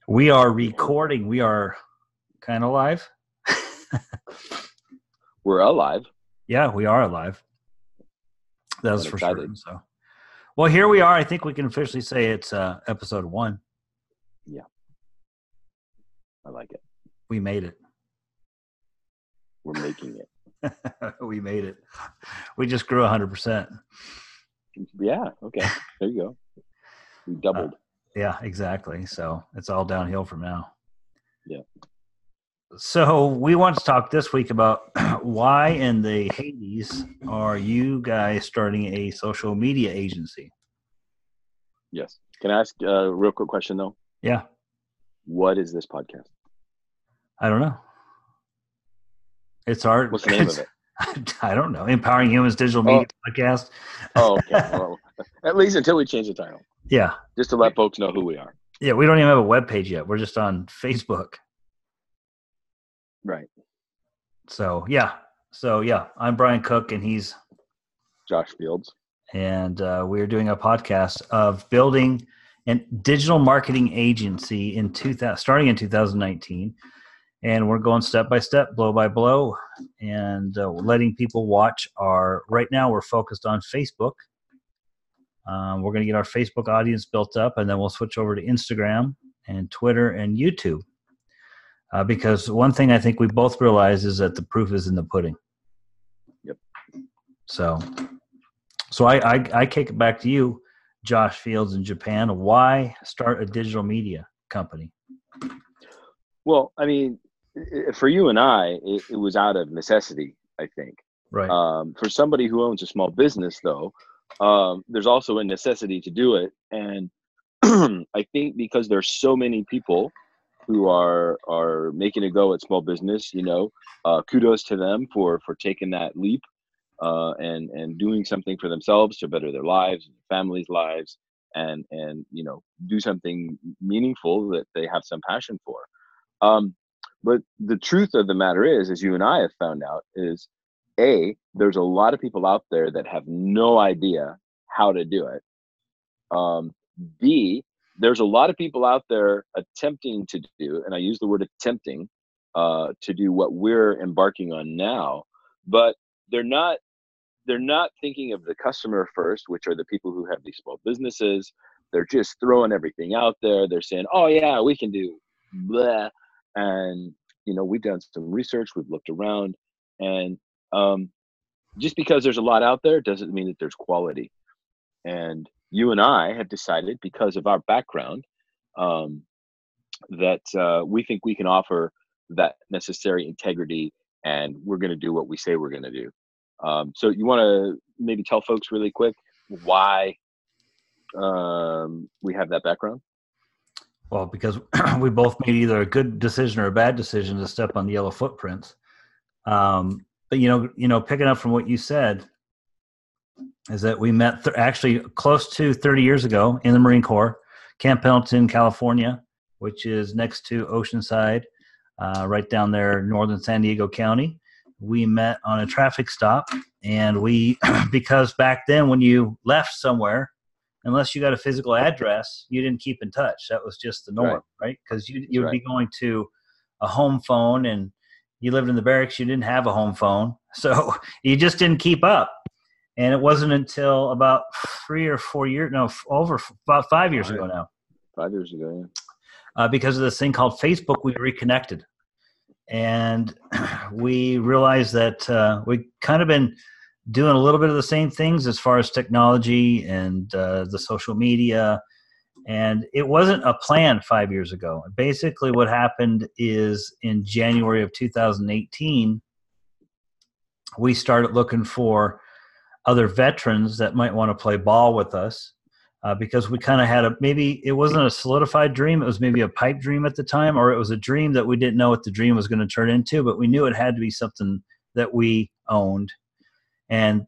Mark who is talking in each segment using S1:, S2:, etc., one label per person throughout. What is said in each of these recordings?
S1: We are recording. We are kind of live.
S2: We're alive.
S1: Yeah, we are alive. That's
S2: I'm
S1: for
S2: excited.
S1: certain. So, well, here we are. I think we can officially say it's episode 1.
S2: Yeah, I like it.
S1: We made it.
S2: We're making it.
S1: We made it. We just grew 100%.
S2: Yeah. Okay. There you go. We doubled.
S1: Yeah, exactly. So it's all downhill from now.
S2: Yeah.
S1: So we want to talk this week about why in the Hades are you guys starting a social media agency?
S2: Yes. Can I ask a real quick question though?
S1: Yeah.
S2: What is this podcast?
S1: I don't know. It's our.
S2: What's the name of it?
S1: I don't know. Empowering Humans Digital Media Podcast.
S2: Oh, okay. Well, at least until we change the title.
S1: Yeah.
S2: Just to let folks know who we are.
S1: Yeah, we don't even have a webpage yet. We're just on Facebook.
S2: Right.
S1: So yeah. I'm Brian Cook and he's
S2: Josh Fields.
S1: And we're doing a podcast of building a digital marketing agency starting in 2019. And we're going step by step, blow by blow, and letting people watch right now we're focused on Facebook. We're going to get our Facebook audience built up, and then we'll switch over to Instagram and Twitter and YouTube. Because one thing I think we both realize is that the proof is in the pudding.
S2: Yep.
S1: So I kick it back to you, Josh Fields in Japan. Why start a digital media company?
S2: Well, I mean, for you and I, it was out of necessity, I think.
S1: Right.
S2: For somebody who owns a small business, though, there's also a necessity to do it. And I think because there's so many people who are making a go at small business, kudos to them for taking that leap and doing something for themselves to better their lives, families' lives, and do something meaningful that they have some passion for. But the truth of the matter is, as you and I have found out, is there's a lot of people out there that have no idea how to do it. B, there's a lot of people out there attempting to do, and I use the word attempting, to do what we're embarking on now, but they're not thinking of the customer first, which are the people who have these small businesses. They're just throwing everything out there. They're saying, oh yeah, we can do blah. And, we've done some research, we've looked around, and just because there's a lot out there doesn't mean that there's quality. And you and I have decided, because of our background, that we think we can offer that necessary integrity, and we're going to do what we say we're going to do. So you want to maybe tell folks really quick why we have that background?
S1: Well, because we both made either a good decision or a bad decision to step on the yellow footprints. But picking up from what you said, is that we met actually close to 30 years ago in the Marine Corps, Camp Pendleton, California, which is next to Oceanside, right down there, northern San Diego County. We met on a traffic stop, and because back then when you left somewhere, unless you got a physical address, you didn't keep in touch. That was just the norm, right? Because you would be going to a home phone, and you lived in the barracks, you didn't have a home phone. So you just didn't keep up. And it wasn't until about 3 or 4 years, about 5 years ago now.
S2: 5 years ago,
S1: yeah. Because of this thing called Facebook, we reconnected. And we realized that we kind of been doing a little bit of the same things as far as technology and the social media. And it wasn't a plan 5 years ago. Basically what happened is in January of 2018, we started looking for other veterans that might want to play ball with us because we kind of had maybe it wasn't a solidified dream. It was maybe a pipe dream at the time, or it was a dream that we didn't know what the dream was going to turn into, but we knew it had to be something that we owned. And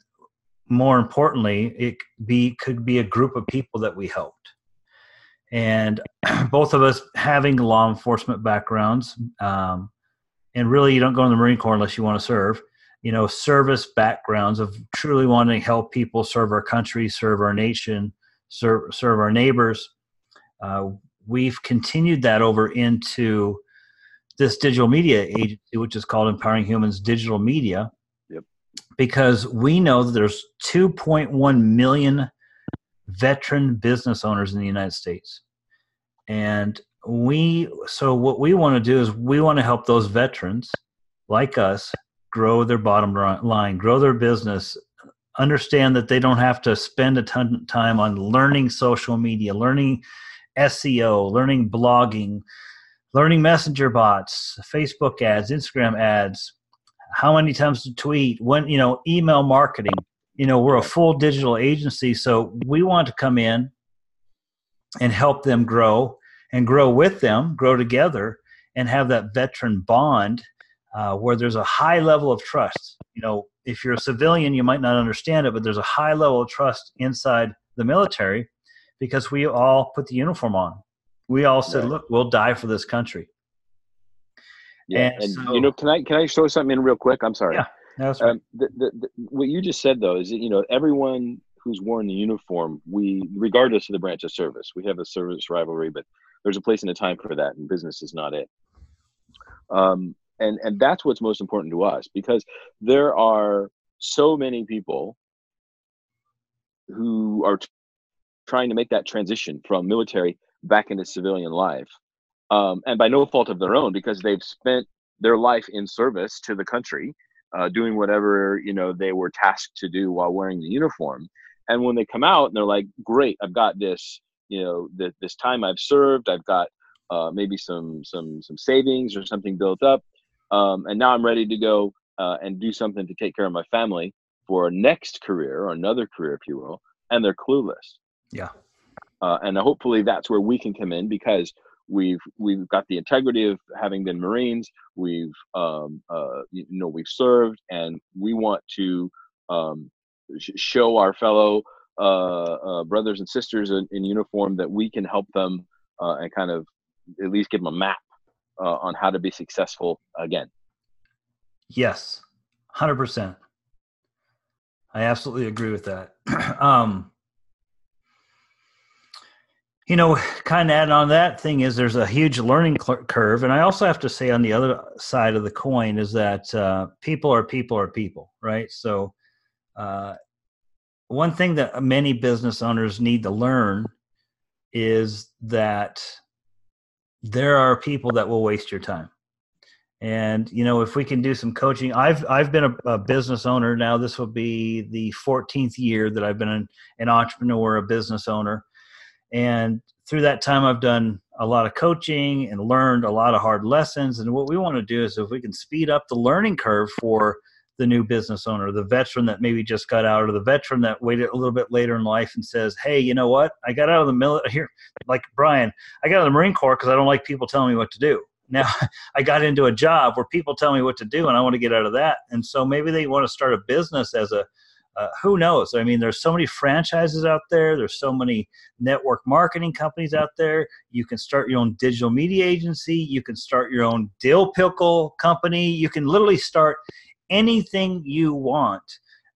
S1: more importantly, it could be a group of people that we helped. And both of us having law enforcement backgrounds, and really you don't go in the Marine Corps unless you want to serve, service backgrounds of truly wanting to help people, serve our country, serve our nation, serve our neighbors. we've continued that over into this digital media agency, which is called Empowering Humans Digital Media,
S2: Yep.
S1: because we know that there's 2.1 million veteran business owners in the United States. And so what we want to do is we want to help those veterans like us grow their bottom line, grow their business, understand that they don't have to spend a ton of time on learning social media, learning SEO, learning blogging, learning messenger bots, Facebook ads, Instagram ads, how many times to tweet, when, email marketing. We're a full digital agency, so we want to come in and help them grow and grow with them, grow together, and have that veteran bond where there's a high level of trust. If you're a civilian, you might not understand it, but there's a high level of trust inside the military because we all put the uniform on. We all said,
S2: Right.
S1: look, we'll die for this country.
S2: Yeah, and so, can I show something in real quick? I'm sorry.
S1: Yeah, that's right.
S2: What you just said though is that, everyone who's worn the uniform, regardless of the branch of service, we have a service rivalry, but there's a place and a time for that, and business is not it. And that's what's most important to us, because there are so many people who are trying to make that transition from military back into civilian life. And by no fault of their own, because they've spent their life in service to the country, doing whatever, they were tasked to do while wearing the uniform. And when they come out and they're like, great, I've got this, this time I've served, I've got maybe some savings or something built up. And now I'm ready to go and do something to take care of my family for a next career, or another career, if you will. And they're clueless.
S1: Yeah.
S2: And hopefully that's where we can come in, because we've got the integrity of having been Marines. We've we've served, and we want to show our fellow brothers and sisters in uniform that we can help them and kind of at least give them a map on how to be successful again.
S1: Yes, 100%. I absolutely agree with that. Kind of add on that thing is there's a huge learning curve. And I also have to say on the other side of the coin is that people are people, right? So one thing that many business owners need to learn is that there are people that will waste your time. And, if we can do some coaching, I've been a business owner now. This will be the 14th year that I've been an entrepreneur, a business owner. And through that time, I've done a lot of coaching and learned a lot of hard lessons. And what we want to do is if we can speed up the learning curve for the new business owner, the veteran that maybe just got out, or the veteran that waited a little bit later in life and says, hey, you know what? I got out of the military here, like Brian, I got out of the Marine Corps because I don't like people telling me what to do. Now I got into a job where people tell me what to do, and I want to get out of that. And so maybe they want to start a business as who knows? I mean, there's so many franchises out there. There's so many network marketing companies out there. You can start your own digital media agency. You can start your own dill pickle company. You can literally start anything you want.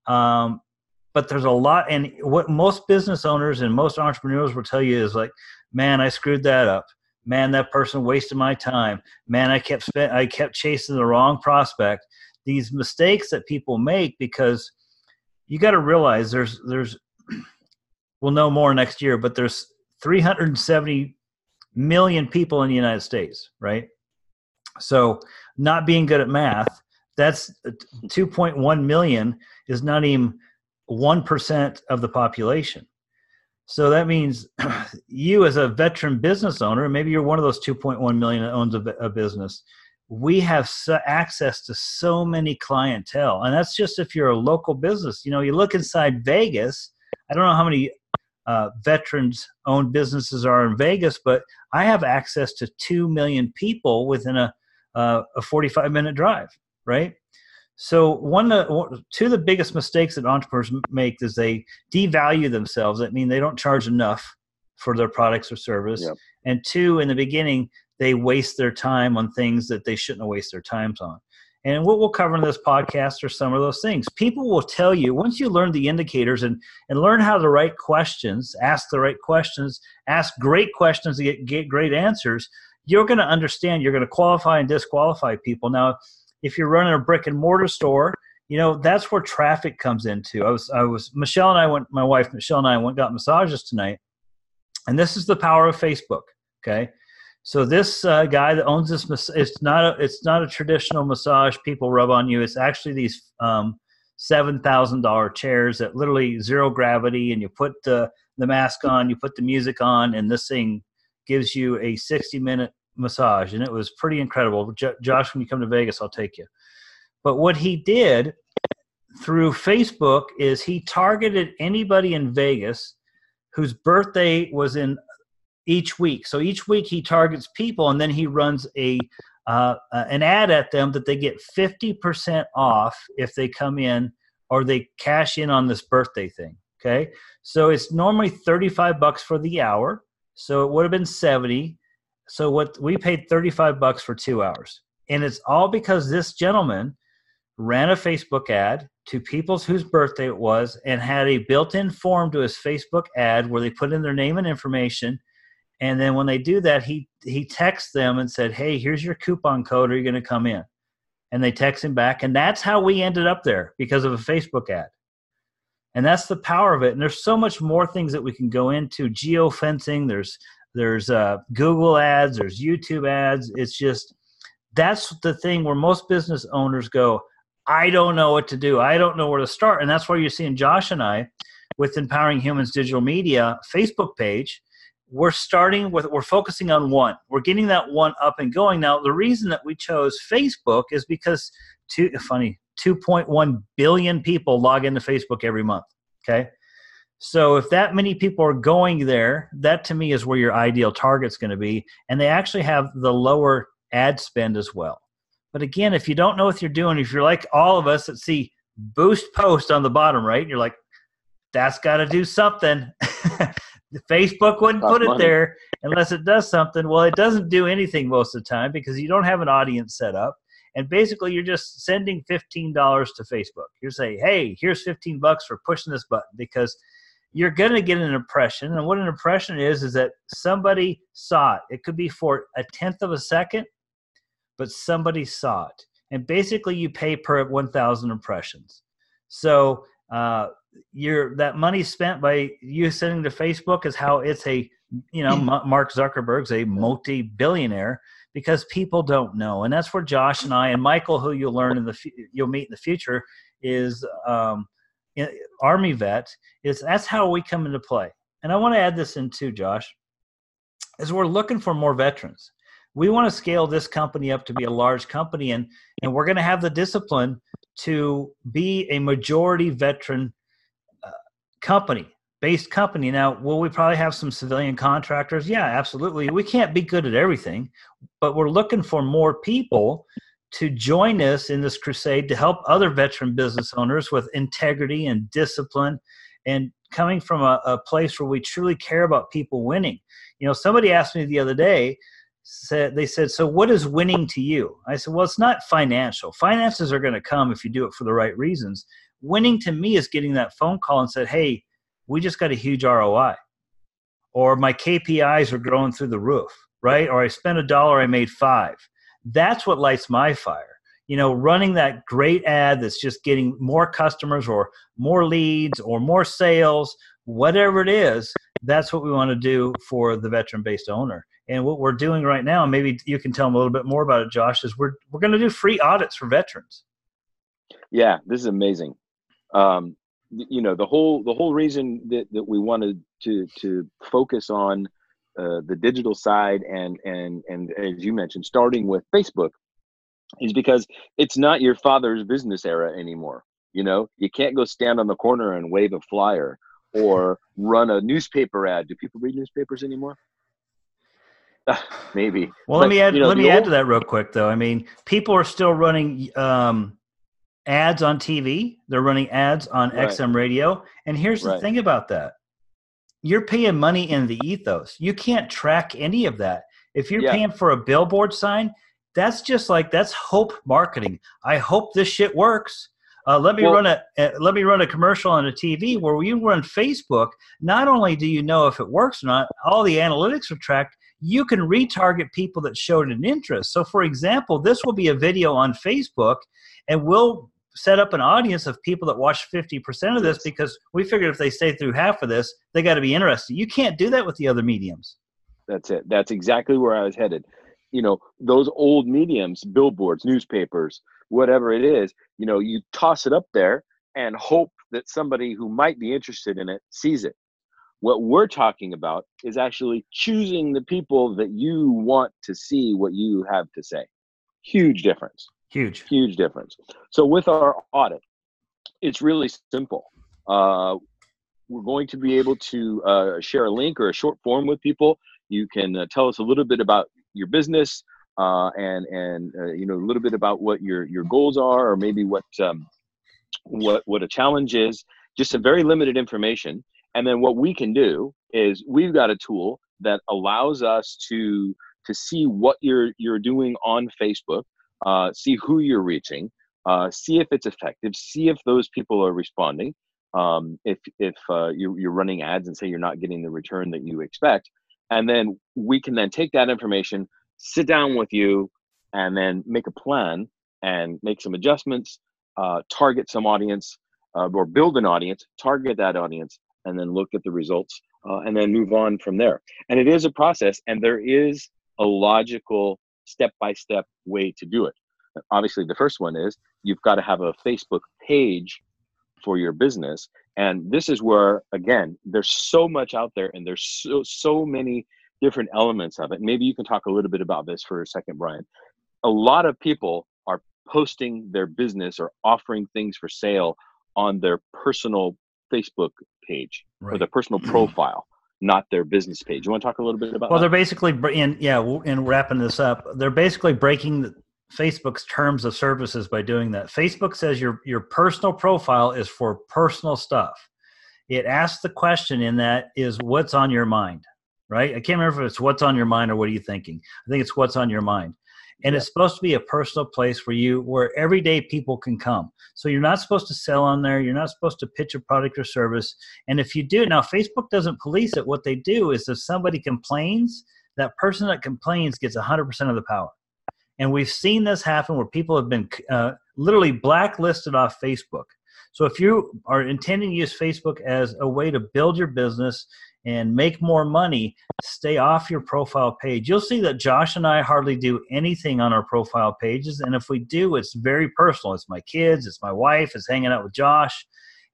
S1: But there's a lot. And what most business owners and most entrepreneurs will tell you is like, man, I screwed that up. Man, that person wasted my time. Man, I kept chasing the wrong prospect. These mistakes that people make, because you got to realize there's we'll know more next year, but there's 370 million people in the United States, right? So not being good at math, that's 2.1 million is not even 1% of the population. So that means you as a veteran business owner, maybe you're one of those 2.1 million that owns a business. We have access to so many clientele. And that's just if you're a local business. You look inside Vegas, I don't know how many veterans-owned businesses are in Vegas, but I have access to 2 million people within a 45-minute drive, right? So two of the biggest mistakes that entrepreneurs make is they devalue themselves. That means they don't charge enough for their products or service. Yep. And two, in the beginning, they waste their time on things that they shouldn't waste their times on. And what we'll cover in this podcast are some of those things. People will tell you, once you learn the indicators and learn how the right questions, ask the right questions, ask great questions to get great answers, you're going to understand, you're going to qualify and disqualify people. Now, if you're running a brick and mortar store, that's where traffic comes into. My wife Michelle and I got massages tonight, and this is the power of Facebook. Okay, so this guy that owns this, it's not a traditional massage people rub on you. It's actually these $7,000 chairs that literally zero gravity, and you put the mask on, you put the music on, and this thing gives you a 60-minute massage, and it was pretty incredible. Josh, when you come to Vegas, I'll take you. But what he did through Facebook is he targeted anybody in Vegas whose birthday was in each week. So each week he targets people, and then he runs an ad at them that they get 50% off if they come in or they cash in on this birthday thing. Okay, so it's normally $35 for the hour, so it would have been $70. So what we paid $35 for 2 hours, and it's all because this gentleman ran a Facebook ad to people whose birthday it was and had a built-in form to his Facebook ad where they put in their name and information. And then when they do that, he texts them and said, hey, here's your coupon code. Are you going to come in? And they text him back. And that's how we ended up there, because of a Facebook ad. And that's the power of it. And there's so much more things that we can go into. Geofencing, there's Google ads, there's YouTube ads. It's just, that's the thing where most business owners go, I don't know what to do. I don't know where to start. And that's why you're seeing Josh and I with Empowering Humans Digital Media Facebook page. We're focusing on one. We're getting that one up and going. Now, the reason that we chose Facebook is because 2.1 billion people log into Facebook every month. Okay. So if that many people are going there, that to me is where your ideal target's going to be. And they actually have the lower ad spend as well. But again, if you don't know what you're doing, if you're like all of us that see boost post on the bottom right, you're like, that's got to do something. Facebook wouldn't put it there unless it does something. Well, it doesn't do anything most of the time because you don't have an audience set up. And basically, you're just sending $15 to Facebook. You're saying, hey, here's $15 for pushing this button, because you're going to get an impression. And what an impression is that somebody saw it. It could be for a tenth of a second, but somebody saw it. And basically, you pay per 1,000 impressions. So that money spent by you sending to Facebook is how it's Mark Zuckerberg's a multi-billionaire, because people don't know. And that's where Josh and I and Michael, who you'll meet in the future, is Army vet. That's how we come into play. And I want to add this in too, Josh, is we're looking for more veterans. We want to scale this company up to be a large company, and we're going to have the discipline to be a majority veteran based company. Now, will we probably have some civilian contractors? Yeah, absolutely. We can't be good at everything, but we're looking for more people to join us in this crusade to help other veteran business owners with integrity and discipline, and coming from a place where we truly care about people winning. Somebody asked me the other day, they said, so what is winning to you? I said, well, it's not financial. Finances are going to come if you do it for the right reasons. Winning to me is getting that phone call and said, hey, we just got a huge ROI, or my KPIs are growing through the roof, right? Or I spent $1, I made $5. That's what lights my fire. Running that great ad that's just getting more customers or more leads or more sales, whatever it is, that's what we want to do for the veteran-based owner. And what we're doing right now, maybe you can tell them a little bit more about it, Josh, is we're going to do free audits for veterans.
S2: Yeah, this is amazing. The whole reason that we wanted to focus on the digital side and as you mentioned, starting with Facebook, is because it's not your father's business era anymore. You can't go stand on the corner and wave a flyer or run a newspaper ad. Do people read newspapers anymore? Maybe.
S1: Well, let me add to that real quick, though. I mean, people are still running ads on TV. They're running ads on XM radio. And here's the thing about that. You're paying money in the ethos. You can't track any of that. If you're paying for a billboard sign, That's just like, that's hope marketing. I hope this shit works. Let me run a commercial on a TV. Where you run Facebook, not only do you know if it works or not, all the analytics are tracked. You can retarget people that showed an interest. So, for example, this will be a video on Facebook, and we'll set up an audience of people that watch 50% of this, because we figured if they stay through half of this, they got to be interested. You can't do that with the other mediums.
S2: That's it. That's exactly where I was headed. You know, those old mediums, billboards, newspapers, whatever it is, you know, you toss it up there and hope that somebody who might be interested in it sees it. What we're talking about is actually choosing the people that you want to see what you have to say. Huge difference.
S1: Huge
S2: difference. So with our audit, it's really simple. We're going to be able to share a link or a short form with people. You can tell us a little bit about your business and you know, a little bit about what your goals are, or maybe what a challenge is. Just some very limited information. And then what we can do is we've got a tool that allows us to see what you're doing on Facebook, see who you're reaching, see if it's effective, see if those people are responding. If you're running ads and say you're not getting the return that you expect, and then we can then take that information, sit down with you, and then make a plan and make some adjustments, target some audience, or build an audience, target that audience, and then look at the results, and then move on from there. And it is a process, and there is a logical step-by-step way to do it. Obviously, the first one is you've got to have a Facebook page for your business. And this is where, again, there's so much out there, and there's so many different elements of it. Maybe you can talk a little bit about this for a second, Brian. A lot of people are posting their business or offering things for sale on their personal Facebook page, right, or their personal profile, not their business page. You want to talk a little bit about that?
S1: Well, they're basically, in wrapping this up, they're basically breaking Facebook's terms of services by doing that. Facebook says your personal profile is for personal stuff. It asks the question in that is what's on your mind, right? I can't remember if it's what's on your mind or what are you thinking. I think it's what's on your mind. And it's supposed to be a personal place where everyday people can come. So you're not supposed to sell on there. You're not supposed to pitch a product or service. And if you do, now Facebook doesn't police it. What they do is if somebody complains, that person that complains gets 100% of the power. And we've seen this happen where people have been literally blacklisted off Facebook. So if you are intending to use Facebook as a way to build your business and make more money, stay off your profile page. You'll see that Josh and I hardly do anything on our profile pages. And if we do, it's very personal. It's my kids, it's my wife, it's hanging out with Josh.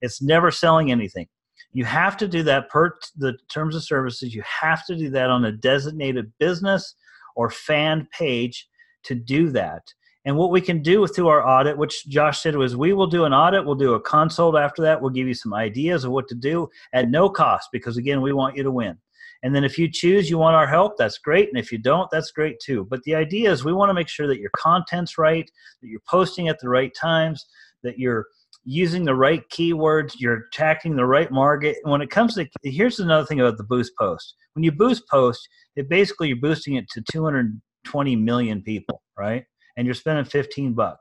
S1: It's never selling anything. You have to do that per the terms of services. You have to do that on a designated business or fan page to do that. And what we can do through our audit, which Josh said was we will do an audit, we'll do a consult after that, we'll give you some ideas of what to do at no cost, because again, we want you to win. And then if you choose you want our help, that's great. And if you don't, that's great too. But the idea is we want to make sure that your content's right, that you're posting at the right times, that you're using the right keywords, you're attacking the right market. And when it comes to, here's another thing about the boost post. When you boost post, it basically you're boosting it to 220 million people, right? And you're spending $15.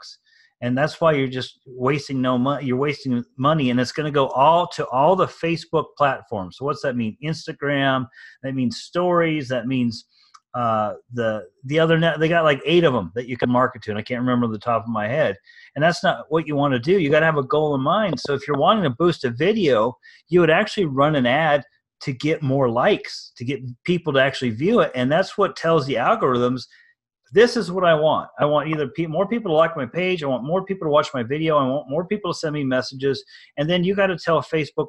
S1: And that's why you're just wasting no money. You're wasting money, and it's going to go all to all the Facebook platforms. So what's that mean? Instagram. That means stories. That means the other net. They got like 8 of them that you can market to, and I can't remember the top of my head. And that's not what you want to do. You got to have a goal in mind. So if you're wanting to boost a video, you would actually run an ad to get more likes, to get people to actually view it, and that's what tells the algorithms. This is what I want. I want either more people to like my page. I want more people to watch my video. I want more people to send me messages. And then you got to tell Facebook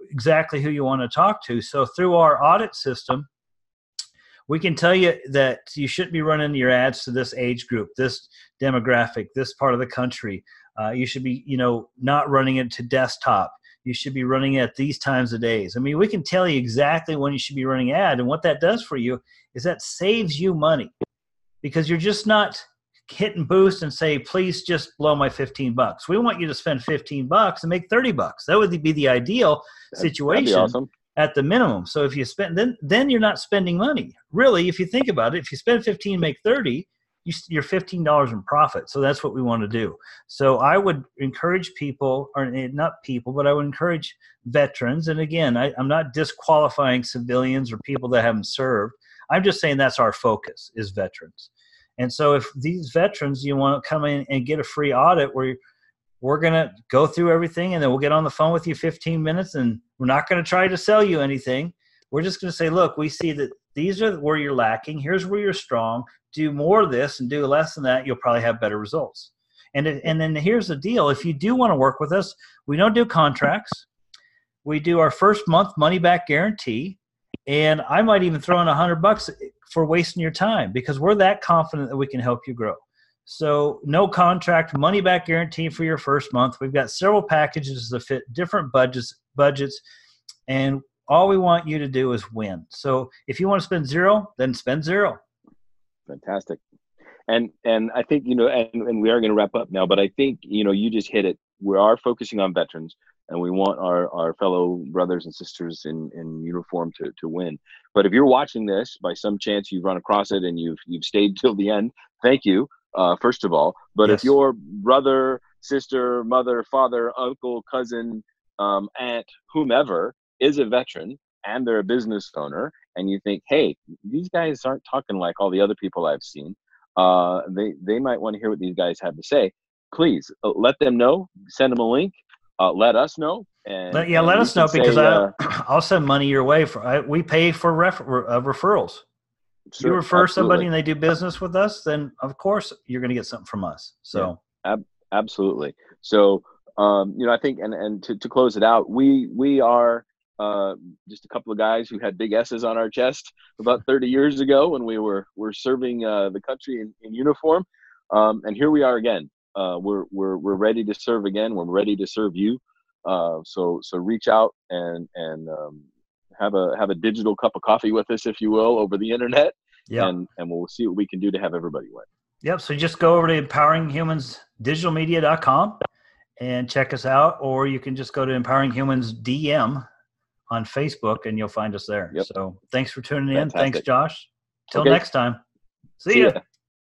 S1: exactly who you want to talk to. So through our audit system, we can tell you that you shouldn't be running your ads to this age group, this demographic, this part of the country. You should be, not running it to desktop. You should be running it at these times of days. I mean, we can tell you exactly when you should be running ad. And what that does for you is that saves you money. Because you're just not hitting boost and say, please just blow my $15. We want you to spend $15 and make $30. That would be the ideal situation. That'd be awesome. At the minimum. So if you spend, then you're not spending money. Really, if you think about it, if you spend 15, make 30, you're $15 in profit. So that's what we want to do. So I would encourage people, or not people, but I would encourage veterans. And again, I'm not disqualifying civilians or people that haven't served. I'm just saying that's our focus, is veterans. And so if these veterans, you want to come in and get a free audit where we're going to go through everything, and then we'll get on the phone with you 15 minutes, and we're not going to try to sell you anything. We're just going to say, look, we see that these are where you're lacking. Here's where you're strong. Do more of this and do less than that. You'll probably have better results. And then here's the deal. If you do want to work with us, we don't do contracts. We do our first month money back guarantee. And I might even throw in $100 for wasting your time, because we're that confident that we can help you grow. So no contract, money back guarantee for your first month. We've got several packages that fit different budgets, and all we want you to do is win. So if you want to spend zero, then spend zero.
S2: Fantastic. And I think, and we are going to wrap up now, but I think, you just hit it. We are focusing on veterans, and we want our fellow brothers and sisters in uniform to win. But if you're watching this, by some chance you've run across it and you've stayed till the end, thank you. First of all, but
S1: Yes.
S2: If your brother, sister, mother, father, uncle, cousin, aunt, whomever is a veteran and they're a business owner, and you think, hey, these guys aren't talking like all the other people I've seen, they might want to hear what these guys have to say. Please let them know. Send them a link. Let us know.
S1: Let us know, because I'll send money your way. We pay for referrals.
S2: Sure,
S1: you refer
S2: absolutely.
S1: somebody and they do business with us, then of course you're going to get something from us. So
S2: yeah, absolutely. So I think, and to close it out, we are just a couple of guys who had big S's on our chest about 30 years ago when we were serving the country in uniform, and here we are again. We're ready to serve again. We're ready to serve you. So reach out and have a digital cup of coffee with us, if you will, over the internet.
S1: Yeah.
S2: And we'll see what we can do to have everybody win.
S1: Yep. So just go over to empoweringhumansdigitalmedia.com and check us out, or you can just go to Empowering Humans DM on Facebook and you'll find us there.
S2: Yep.
S1: So thanks for tuning in.
S2: Fantastic.
S1: Thanks, Josh. Till next time. See ya.